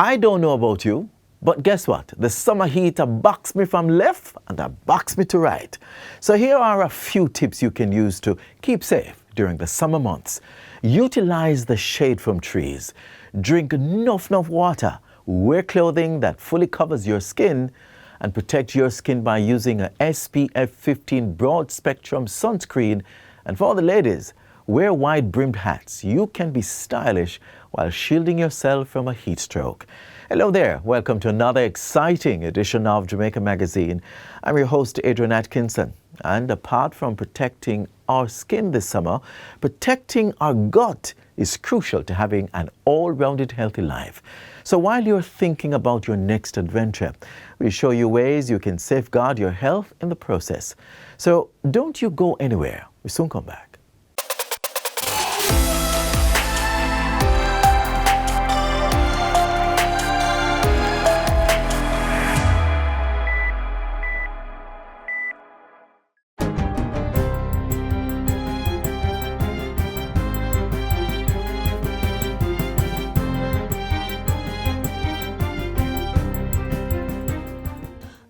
I don't know about you, but guess what? The summer heat boxed me from left and boxed me to right. So here are a few tips you can use to keep safe during the summer months. Utilize the shade from trees. Drink enough water. Wear clothing that fully covers your skin and protect your skin by using a SPF 15 broad spectrum sunscreen. And for the ladies, wear wide-brimmed hats. You can be stylish while shielding yourself from a heat stroke. Hello there. Welcome to another exciting edition of Jamaica Magazine. I'm your host, Adrian Atkinson. And apart from protecting our skin this summer, protecting our gut is crucial to having an all-rounded healthy life. So while you're thinking about your next adventure, we show you ways you can safeguard your health in the process. So don't you go anywhere. We soon come back.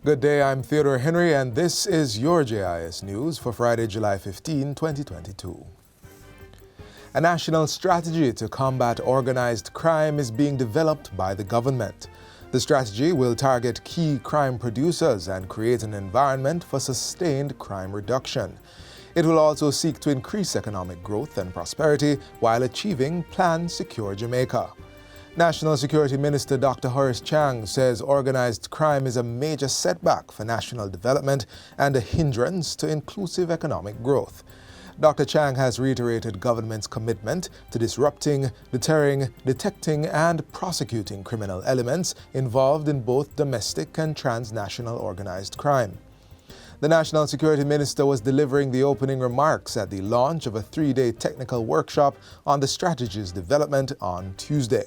Good day, I'm Theodore Henry, and this is your JIS News for Friday, July 15, 2022. A national strategy to combat organized crime is being developed by the government. The strategy will target key crime producers and create an environment for sustained crime reduction. It will also seek to increase economic growth and prosperity while achieving Plan Secure Jamaica. National Security Minister Dr. Horace Chang says organized crime is a major setback for national development and a hindrance to inclusive economic growth. Dr. Chang has reiterated government's commitment to disrupting, deterring, detecting, and prosecuting criminal elements involved in both domestic and transnational organized crime. The National Security Minister was delivering the opening remarks at the launch of a 3-day technical workshop on the strategy's development on Tuesday.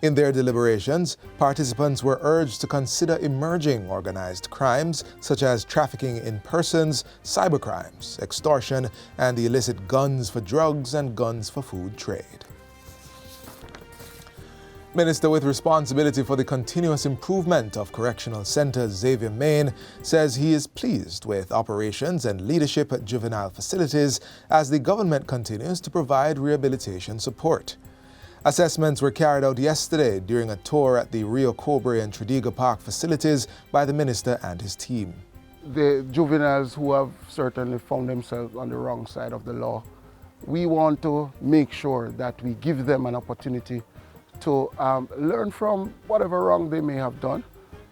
In their deliberations, participants were urged to consider emerging organized crimes such as trafficking in persons, cybercrimes, extortion, and the illicit guns for drugs and guns for food trade. Minister with responsibility for the continuous improvement of correctional centers, Xavier Main, says he is pleased with operations and leadership at juvenile facilities as the government continues to provide rehabilitation support. Assessments were carried out yesterday during a tour at the Rio Cobre and Tredegar Park facilities by the minister and his team. The juveniles who have certainly found themselves on the wrong side of the law, we want to make sure that we give them an opportunity to learn from whatever wrong they may have done.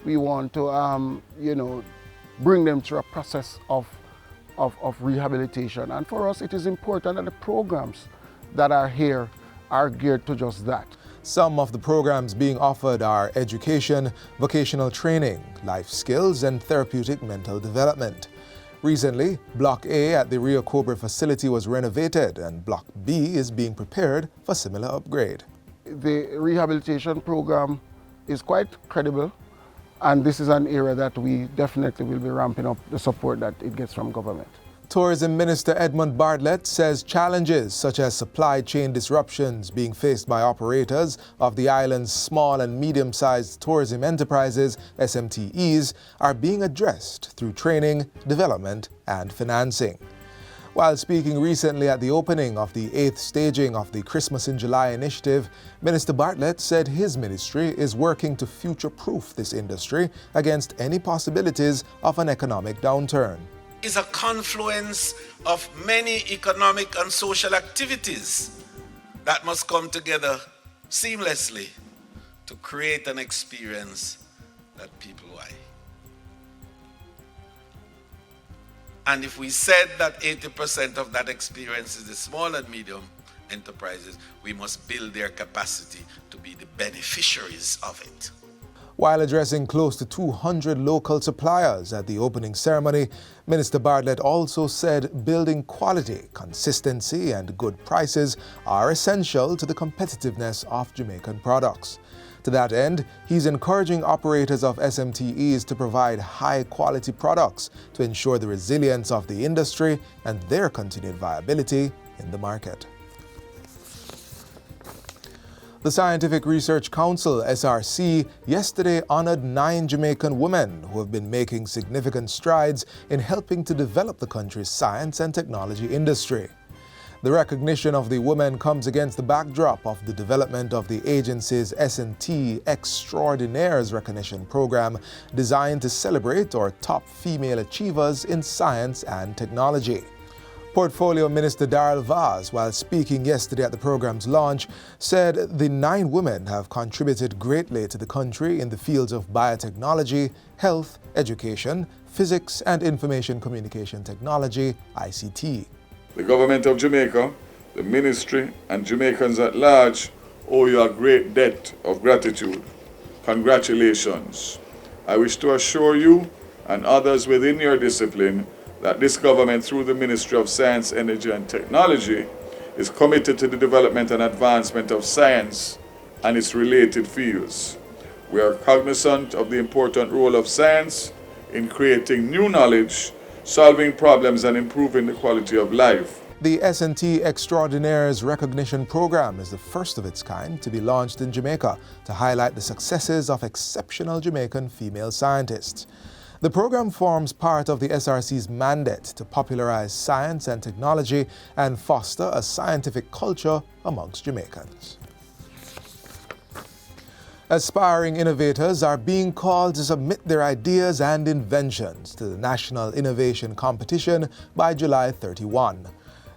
We want to, bring them through a process of rehabilitation. And for us, it is important that the programs that are here are geared to just that. Some of the programs being offered are education, vocational training, life skills, and therapeutic mental development. Recently, Block A at the Rio Cobre facility was renovated, and Block B is being prepared for similar upgrade. The rehabilitation program is quite credible, and this is an area that we definitely will be ramping up the support that it gets from government. Tourism Minister Edmund Bartlett says challenges such as supply chain disruptions being faced by operators of the island's small and medium-sized tourism enterprises, SMTEs, are being addressed through training, development, and financing. While speaking recently at the opening of the 8th staging of the Christmas in July initiative, Minister Bartlett said his ministry is working to future-proof this industry against any possibilities of an economic downturn. Is a confluence of many economic and social activities that must come together seamlessly to create an experience that people like. And if we said that 80% of that experience is the small and medium enterprises, we must build their capacity to be the beneficiaries of it. While addressing close to 200 local suppliers at the opening ceremony, Minister Bartlett also said building quality, consistency, and good prices are essential to the competitiveness of Jamaican products. To that end, he's encouraging operators of SMTEs to provide high-quality products to ensure the resilience of the industry and their continued viability in the market. The Scientific Research Council, SRC, yesterday honored 9 Jamaican women who have been making significant strides in helping to develop the country's science and technology industry. The recognition of the women comes against the backdrop of the development of the agency's S&T Extraordinaires Recognition Program, designed to celebrate our top female achievers in science and technology. Portfolio Minister Darrell Vaz, while speaking yesterday at the program's launch, said the 9 women have contributed greatly to the country in the fields of biotechnology, health, education, physics, and information communication technology, ICT. The government of Jamaica, the ministry, and Jamaicans at large owe you a great debt of gratitude. Congratulations. I wish to assure you and others within your discipline that this government, through the Ministry of Science, Energy and Technology, is committed to the development and advancement of science and its related fields. We are cognizant of the important role of science in creating new knowledge, solving problems, and improving the quality of life. The S&T Extraordinaires Recognition Program is the first of its kind to be launched in Jamaica to highlight the successes of exceptional Jamaican female scientists. The program forms part of the SRC's mandate to popularize science and technology and foster a scientific culture amongst Jamaicans. Aspiring innovators are being called to submit their ideas and inventions to the National Innovation Competition by July 31.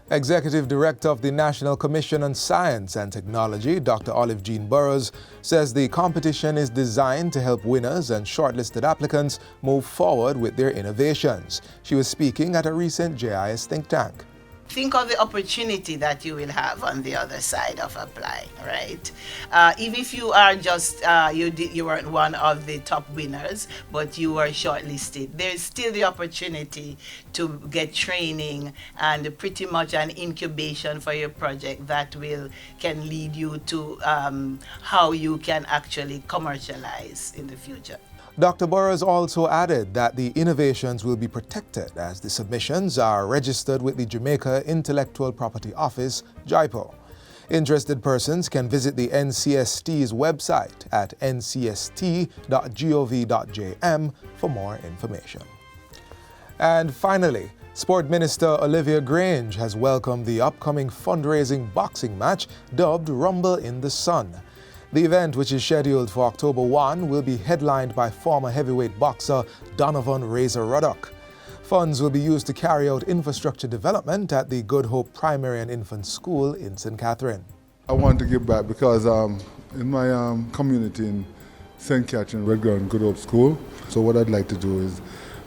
Executive Director of the National Commission on Science and Technology, Dr. Olive Jean Burrows, says the competition is designed to help winners and shortlisted applicants move forward with their innovations. She was speaking at a recent JIS think tank. Think of the opportunity that you will have on the other side of applying, right? Even if you are just, you weren't one of the top winners, but you were shortlisted, there's still the opportunity to get training and pretty much an incubation for your project that can lead you to how you can actually commercialize in the future. Dr. Burrows also added that the innovations will be protected as the submissions are registered with the Jamaica Intellectual Property Office, JIPO. Interested persons can visit the NCST's website at ncst.gov.jm for more information. And finally, Sport Minister Olivia Grange has welcomed the upcoming fundraising boxing match dubbed Rumble in the Sun. The event, which is scheduled for October 1, will be headlined by former heavyweight boxer Donovan Razor Ruddock. Funds will be used to carry out infrastructure development at the Good Hope Primary and Infant School in St. Catherine. I want to give back because in my community in St. Catherine, Red Ground Good Hope School, so what I'd like to do is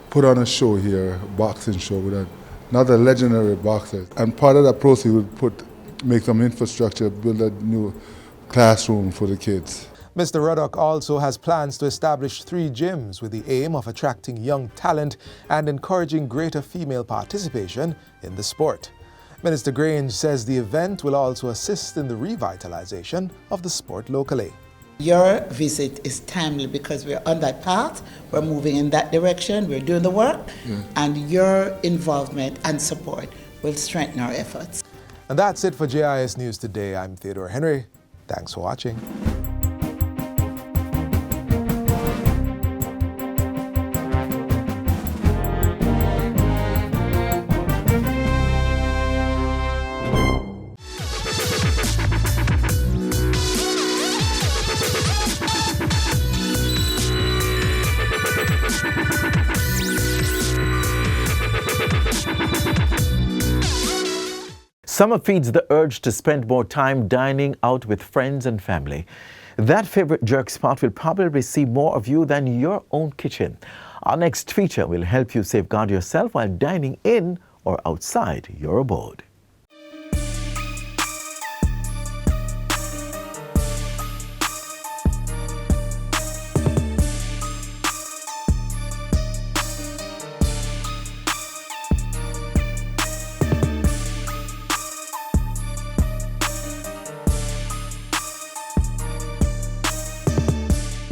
put on a show here, a boxing show with another legendary boxer. And part of that proceeds would make some infrastructure, build a new classroom for the kids. Mr. Ruddock also has plans to establish 3 gyms with the aim of attracting young talent and encouraging greater female participation in the sport. Minister Grange says the event will also assist in the revitalization of the sport locally. Your visit is timely because we're on that path, we're moving in that direction, we're doing the work, and your involvement and support will strengthen our efforts. And that's it for JIS News Today. I'm Theodore Henry. Thanks for watching. Summer feeds the urge to spend more time dining out with friends and family. That favorite jerk spot will probably see more of you than your own kitchen. Our next feature will help you safeguard yourself while dining in or outside your abode.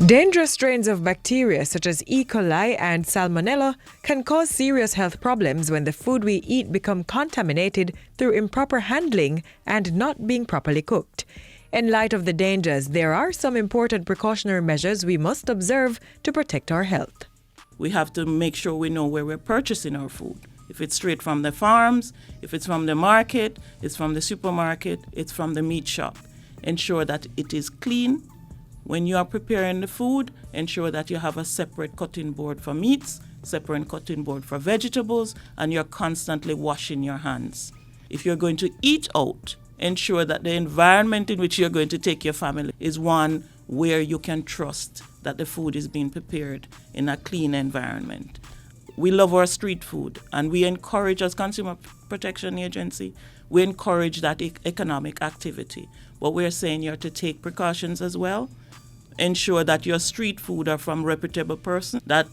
Dangerous strains of bacteria such as E. coli and Salmonella can cause serious health problems when the food we eat become contaminated through improper handling and not being properly cooked. In light of the dangers, there are some important precautionary measures we must observe to protect our health. We have to make sure we know where we're purchasing our food. If it's straight from the farms, if it's from the market, it's from the supermarket, it's from the meat shop. Ensure that it is clean. When you are preparing the food, ensure that you have a separate cutting board for meats, separate cutting board for vegetables, and you're constantly washing your hands. If you're going to eat out, ensure that the environment in which you're going to take your family is one where you can trust that the food is being prepared in a clean environment. We love our street food, and we encourage, as Consumer Protection Agency, we encourage that economic activity. But we're saying you're to take precautions as well. Ensure that your street food are from reputable persons that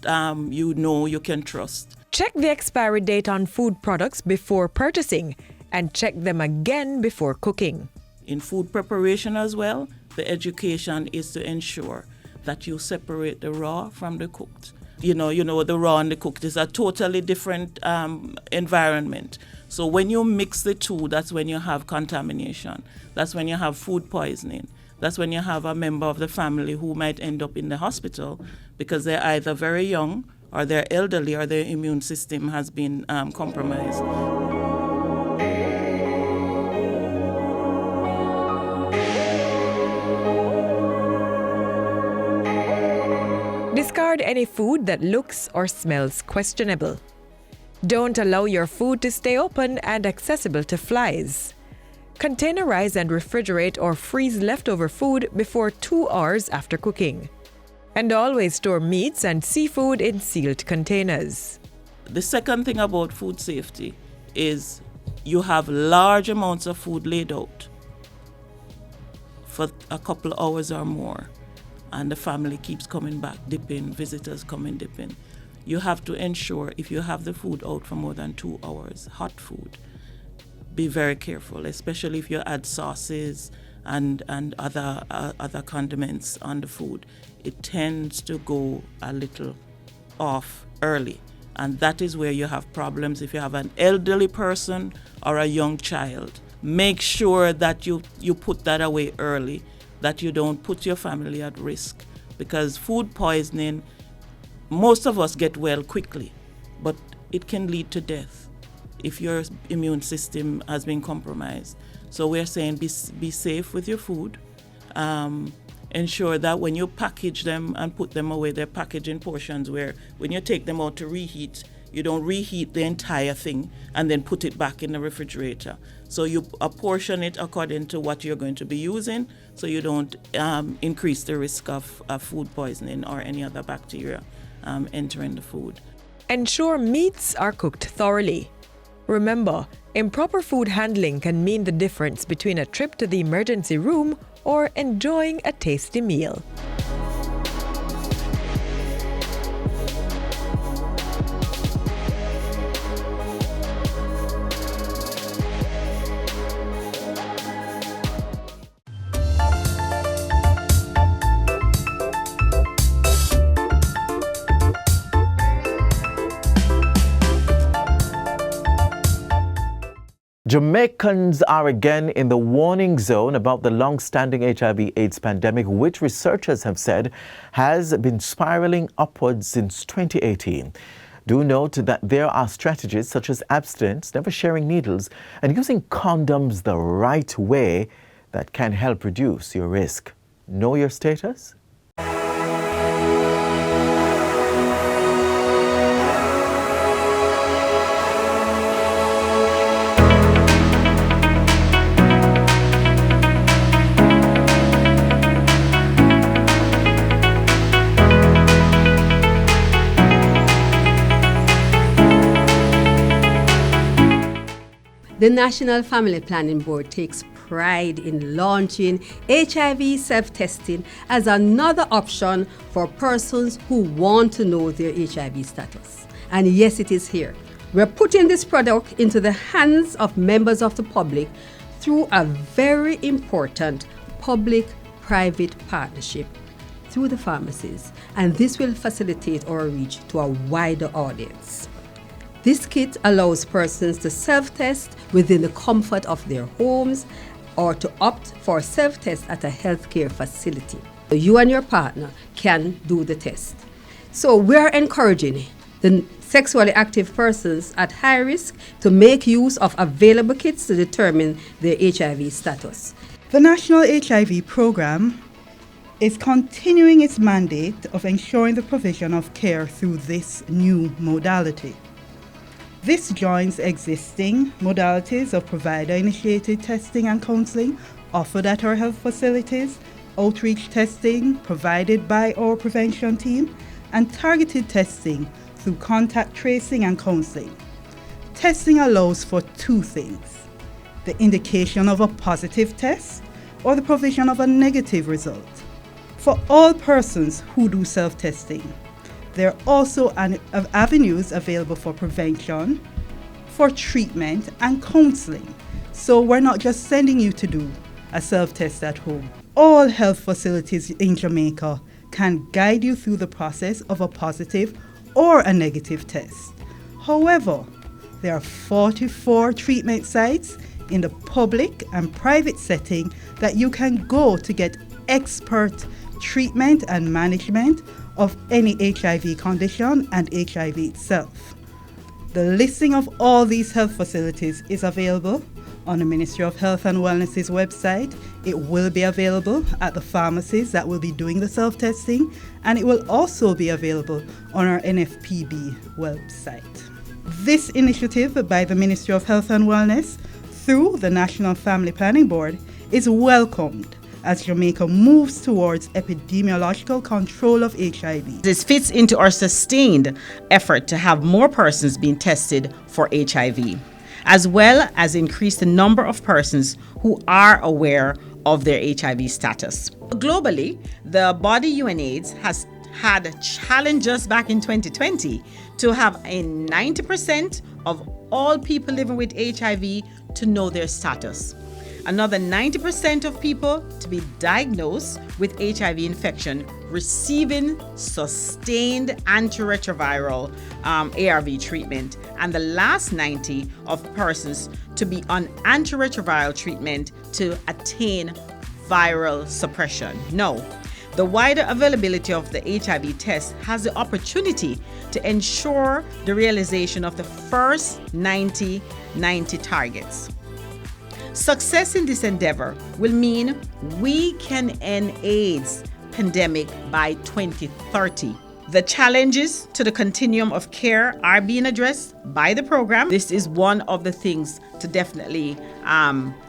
you know you can trust. Check the expiry date on food products before purchasing, and check them again before cooking. In food preparation as well, the education is to ensure that you separate the raw from the cooked. You know, the raw and the cooked is a totally different environment. So when you mix the two, that's when you have contamination. That's when you have food poisoning. That's when you have a member of the family who might end up in the hospital because they're either very young or they're elderly or their immune system has been compromised. Discard any food that looks or smells questionable. Don't allow your food to stay open and accessible to flies. Containerize and refrigerate or freeze leftover food before 2 hours after cooking. And always store meats and seafood in sealed containers. The second thing about food safety is you have large amounts of food laid out for a couple of hours or more, and the family keeps coming back, dipping, visitors coming, dipping. You have to ensure if you have the food out for more than 2 hours, hot food, be very careful, especially if you add sauces and other condiments on the food. It tends to go a little off early, and that is where you have problems if you have an elderly person or a young child. Make sure that you put that away early, that you don't put your family at risk, because food poisoning, most of us get well quickly, but it can lead to death if your immune system has been compromised. So we're saying be safe with your food. Ensure that when you package them and put them away, they're packaged in portions where when you take them out to reheat, you don't reheat the entire thing and then put it back in the refrigerator. So you apportion it according to what you're going to be using, so you don't increase the risk of food poisoning or any other bacteria entering the food. Ensure meats are cooked thoroughly. Remember, improper food handling can mean the difference between a trip to the emergency room or enjoying a tasty meal. Jamaicans are again in the warning zone about the long-standing HIV/AIDS pandemic, which researchers have said has been spiraling upwards since 2018. Do note that there are strategies such as abstinence, never sharing needles, and using condoms the right way that can help reduce your risk. Know your status? The National Family Planning Board takes pride in launching HIV self-testing as another option for persons who want to know their HIV status. And yes, it is here. We're putting this product into the hands of members of the public through a very important public-private partnership through the pharmacies, and this will facilitate our reach to a wider audience. This kit allows persons to self-test within the comfort of their homes or to opt for a self-test at a healthcare facility. You and your partner can do the test. So we're encouraging the sexually active persons at high risk to make use of available kits to determine their HIV status. The National HIV Program is continuing its mandate of ensuring the provision of care through this new modality. This joins existing modalities of provider-initiated testing and counseling offered at our health facilities, outreach testing provided by our prevention team, and targeted testing through contact tracing and counseling. Testing allows for two things: the indication of a positive test or the provision of a negative result. For all persons who do self-testing, there are also avenues available for prevention, for treatment, and counseling. So we're not just sending you to do a self-test at home. All health facilities in Jamaica can guide you through the process of a positive or a negative test. However, there are 44 treatment sites in the public and private setting that you can go to get expert treatment and management of any HIV condition and HIV itself. The listing of all these health facilities is available on the Ministry of Health and Wellness's website. It will be available at the pharmacies that will be doing the self-testing, and it will also be available on our NFPB website. This initiative by the Ministry of Health and Wellness through the National Family Planning Board is welcomed as Jamaica moves towards epidemiological control of HIV. This fits into our sustained effort to have more persons being tested for HIV, as well as increase the number of persons who are aware of their HIV status. Globally, the body UNAIDS has had challenges back in 2020 to have a 90% of all people living with HIV to know their status. Another 90% of people to be diagnosed with HIV infection receiving sustained antiretroviral ARV treatment, and the last 90 of persons to be on antiretroviral treatment to attain viral suppression. No, the wider availability of the HIV test has the opportunity to ensure the realization of the first 90 targets. Success in this endeavor will mean we can end AIDS pandemic by 2030. The challenges to the continuum of care are being addressed by the program. This is one of the things to definitely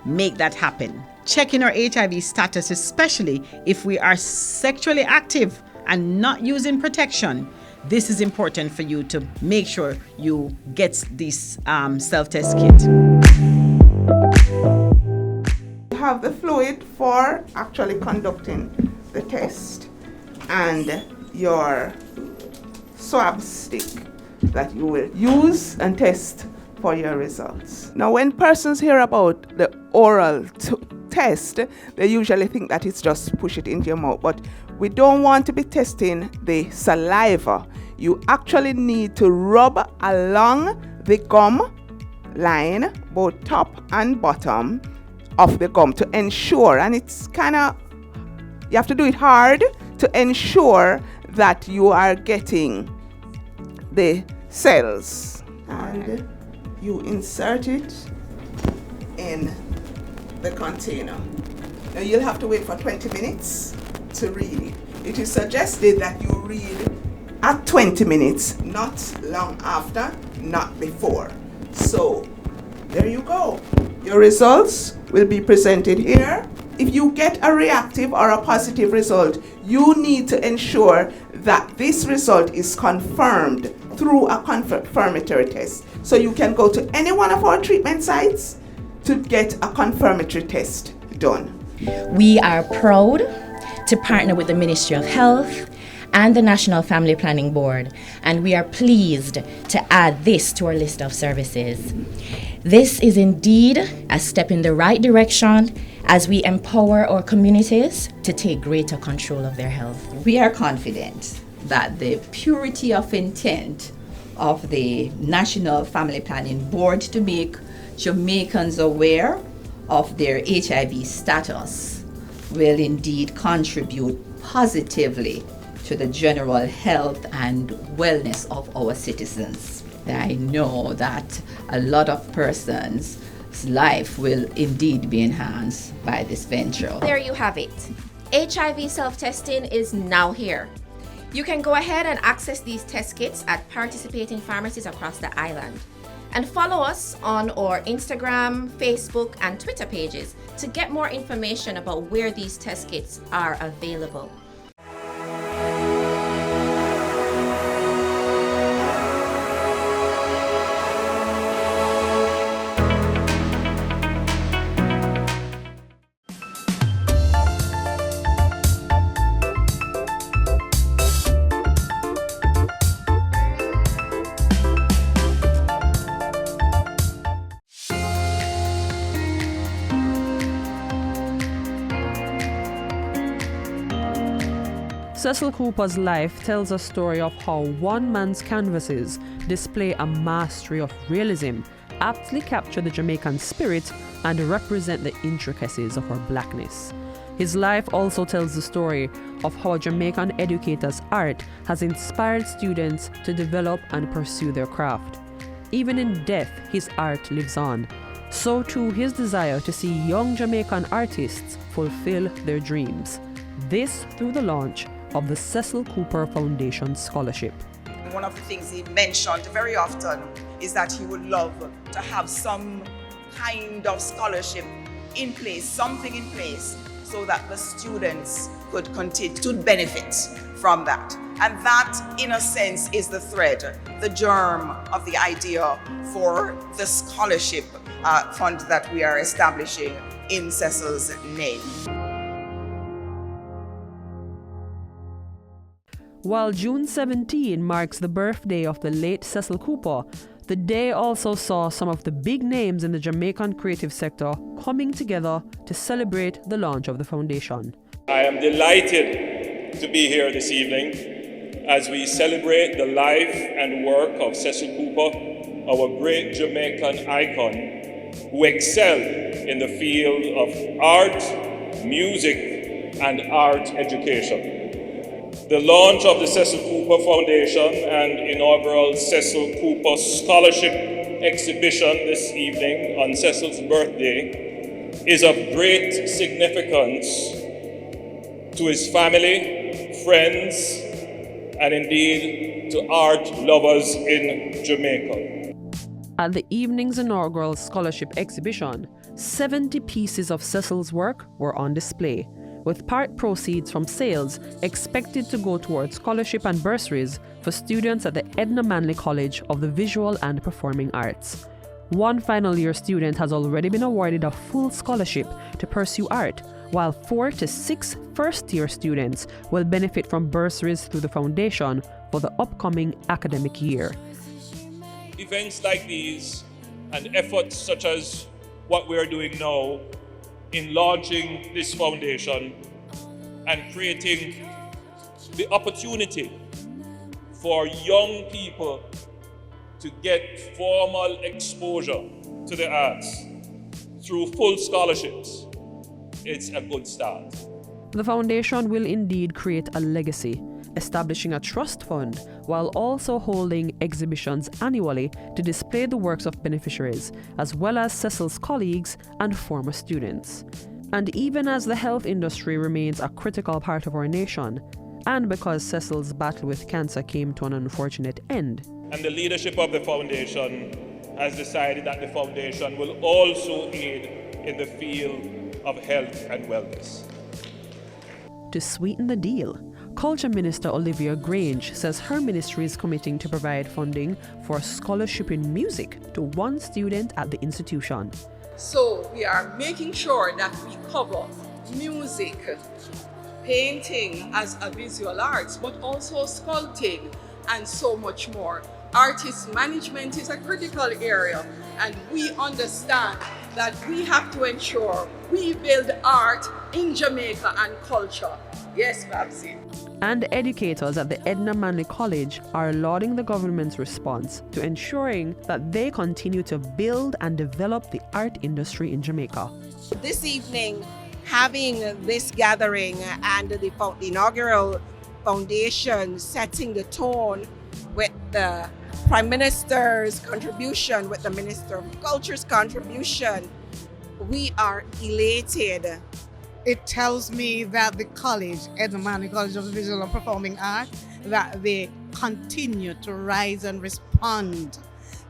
make that happen. Checking our HIV status, especially if we are sexually active and not using protection. This is important for you to make sure you get this self-test kit. You have the fluid for actually conducting the test and your swab stick that you will use and test for your results. Now, when persons hear about the oral test, they usually think that it's just push it into your mouth, but we don't want to be testing the saliva. You actually need to rub along the gum line, both top and bottom of the gum, to ensure, and it's kind of, you have to do it hard to ensure that you are getting the cells. And you insert it in the container. Now you'll have to wait for 20 minutes to read it. It is suggested that you read at 20 minutes, not long after, not before. So there you go. Your results will be presented here. If you get a reactive or a positive result, you need to ensure that this result is confirmed through a confirmatory test. So you can go to any one of our treatment sites to get a confirmatory test done. We are proud to partner with the Ministry of Health and the National Family Planning Board, and we are pleased to add this to our list of services. This is indeed a step in the right direction as we empower our communities to take greater control of their health. We are confident that the purity of intent of the National Family Planning Board to make Jamaicans aware of their HIV status will indeed contribute positively to the general health and wellness of our citizens. I know that a lot of persons' life will indeed be enhanced by this venture. There you have it. HIV self-testing is now here. You can go ahead and access these test kits at participating pharmacies across the island. And follow us on our Instagram, Facebook, and Twitter pages to get more information about where these test kits are available. Cecil Cooper's life tells a story of how one man's canvases display a mastery of realism, aptly capture the Jamaican spirit, and represent the intricacies of our blackness. His life also tells the story of how a Jamaican educator's art has inspired students to develop and pursue their craft. Even in death, his art lives on. So too his desire to see young Jamaican artists fulfill their dreams. This through the launch of the Cecil Cooper Foundation Scholarship. One of the things he mentioned very often is that he would love to have some kind of scholarship in place, something in place, so that the students could continue to benefit from that. And that, in a sense, is the thread, the germ of the idea for the scholarship fund that we are establishing in Cecil's name. While June 17 marks the birthday of the late Cecil Cooper, the day also saw some of the big names in the Jamaican creative sector coming together to celebrate the launch of the foundation. I am delighted to be here this evening as we celebrate the life and work of Cecil Cooper, our great Jamaican icon who excelled in the field of art, music, and art education. The launch of the Cecil Cooper Foundation and inaugural Cecil Cooper Scholarship exhibition this evening on Cecil's birthday is of great significance to his family, friends, and indeed to art lovers in Jamaica. At the evening's inaugural scholarship exhibition, 70 pieces of Cecil's work were on display, with part proceeds from sales expected to go towards scholarship and bursaries for students at the Edna Manley College of the Visual and Performing Arts. One final year student has already been awarded a full scholarship to pursue art, while 4 to 6 first-year students will benefit from bursaries through the foundation for the upcoming academic year. Events like these and efforts such as what we are doing now in launching this foundation and creating the opportunity for young people to get formal exposure to the arts through full scholarships, it's a good start. The foundation will indeed create a legacy, establishing a trust fund while also holding exhibitions annually to display the works of beneficiaries, as well as Cecil's colleagues and former students. And even as the health industry remains a critical part of our nation, and because Cecil's battle with cancer came to an unfortunate end, and the leadership of the foundation has decided that the foundation will also aid in the field of health and wellness. To sweeten the deal, Culture Minister Olivia Grange says her ministry is committing to provide funding for a scholarship in music to one student at the institution. So we are making sure that we cover music, painting as a visual arts, but also sculpting and so much more. Artist management is a critical area, and we understand that we have to ensure we build art in Jamaica and culture. Yes, Babsy. and educators at the Edna Manley College are lauding the government's response to ensuring that they continue to build and develop the art industry in Jamaica. This evening, having this gathering and the inaugural foundation setting the tone with the Prime Minister's contribution, with the Minister of Culture's contribution, we are elated. It tells me that the college, Edna Manley College of Visual and Performing Arts, that they continue to rise and respond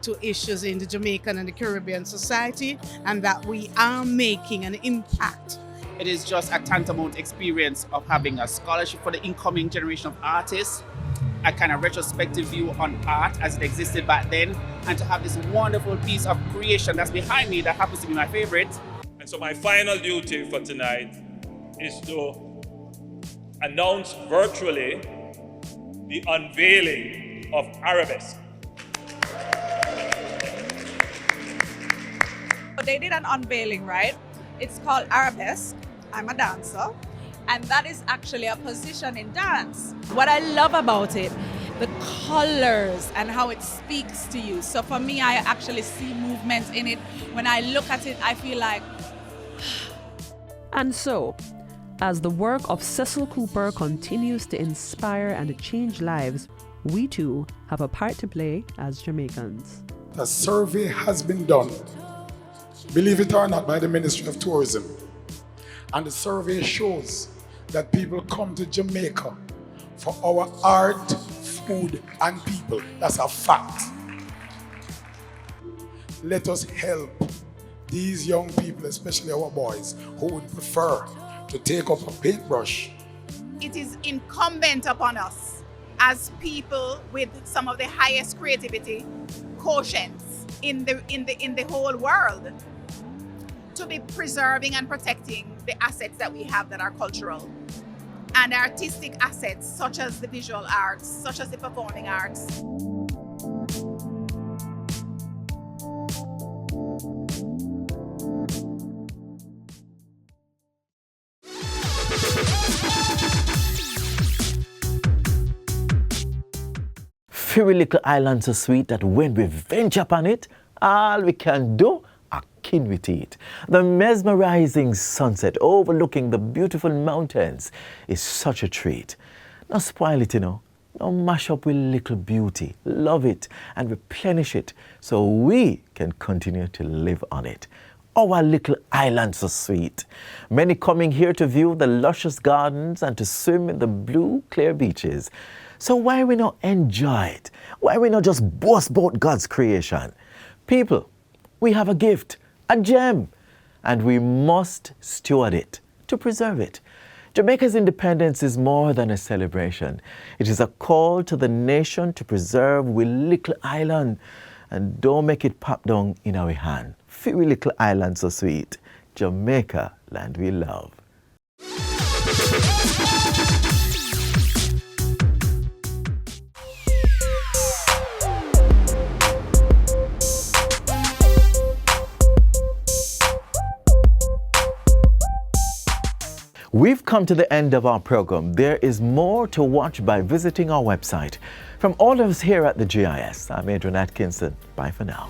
to issues in the Jamaican and the Caribbean society, and that we are making an impact. It is just a tantamount experience of having a scholarship for the incoming generation of artists, a kind of retrospective view on art as it existed back then, and to have this wonderful piece of creation that's behind me that happens to be my favorite. And so my final duty for tonight is to announce virtually the unveiling of Arabesque. They did an unveiling, right? It's called Arabesque. I'm a dancer, and that is actually a position in dance. What I love about it, the colors and how it speaks to you. So for me, I actually see movement in it. When I look at it, I feel like... And so, as the work of Cecil Cooper continues to inspire and change lives, we too have a part to play as Jamaicans. A survey has been done, believe it or not, by the Ministry of Tourism. And the survey shows that people come to Jamaica for our art, food, and people. That's a fact. Let us help these young people, especially our boys, who would prefer to take up a paintbrush. It is incumbent upon us as people with some of the highest creativity quotients in the whole world to be preserving and protecting the assets that we have that are cultural and artistic assets such as the visual arts, such as the performing arts. Very little island so sweet that when we venture upon it, all we can do are kin with it. The mesmerizing sunset overlooking the beautiful mountains is such a treat. Now spoil it, Now mash up with little beauty. Love it and replenish it so we can continue to live on it. Our little island so sweet. Many coming here to view the luscious gardens and to swim in the blue, clear beaches. So why we not enjoy it? Why we not just boast about God's creation? People, we have a gift, a gem, and we must steward it to preserve it. Jamaica's independence is more than a celebration. It is a call to the nation to preserve we little island and don't make it pop down in our hand. Feel we little island so sweet. Jamaica, land we love. We've come to the end of our program. There is more to watch by visiting our website. From all of us here at the GIS, I'm Adrian Atkinson. Bye for now.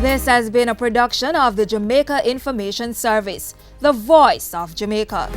This has been a production of the Jamaica Information Service, the voice of Jamaica.